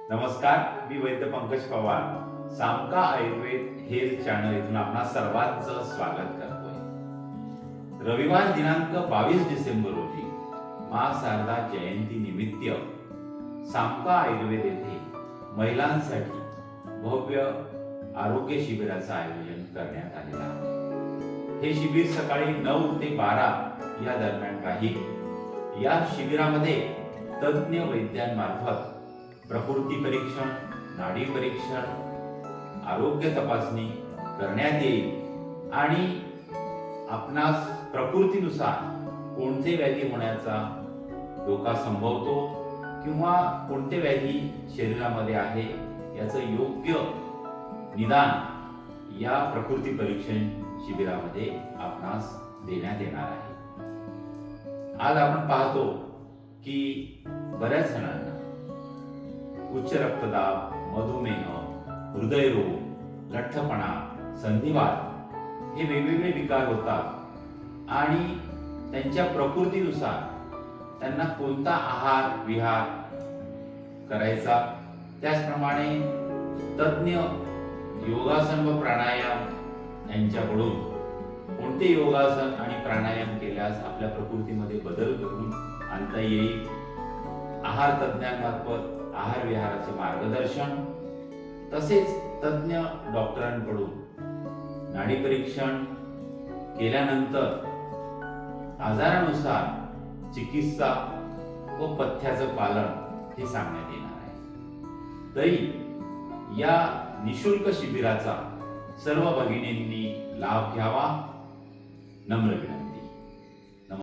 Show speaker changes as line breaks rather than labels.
नमस्कार, मी वैद्य Pankaj Pawar सामका Ayurveda health channel इथून आपणा सर्वांचं स्वागत करतोय। रविवार दिनांक 22 डिसेंबर रोजी माँ शारदा जयंती निमित्त सामका आयुर्वेद येथे महिलांसाठी भव्य आरोग्य शिबिराचं आयोजन करण्यात आलेलं आहे। हे शिबिर सकाळी 9 ते 12 या दरम्यान राहील। या शिबिरामध्ये तज्ञ वैद्यांमार्फत प्रकृती परीक्षण, नाडी परीक्षण, आरोग्य तपासणी करण्यात येईल आणि आपणास प्रकृतीनुसार कोणते व्याधी होण्याचा धोका संभवतो किंवा कोणते व्याधी शरीरामध्ये आहे याचं योग्य निदान या प्रकृती परीक्षण शिबिरामध्ये आपणास देण्यात येणार आहे। आज आपण पाहतो की बऱ्याच जणांना उच्च रक्तदाब, मधुमेह, हृदयरोग, लठ्ठपणा, संधिवात हे वेगवेगळे विकार होतात आणि त्यांच्या प्रकृतीनुसार त्यांना कोणता आहार विहार करायचा, त्याचप्रमाणे तज्ञ योगासन व प्राणायाम यांच्याकडून कोणते योगासन आणि प्राणायाम केल्यास आपल्या प्रकृतीमध्ये बदल घडून आणता येईल, आहार तज्ञांमार्फत आहार विहाराचे मार्गदर्शन, तसेच तज्ञ डॉक्टरांकडून नाडी परीक्षण केल्यानंतर आजारानुसार चिकित्सा व पथ्याचं पालन हे सांगण्यात येणार आहे। तरी या निशुल्क शिबिराचा सर्व भगिनींनी लाभ घ्यावा नम्र विनंती।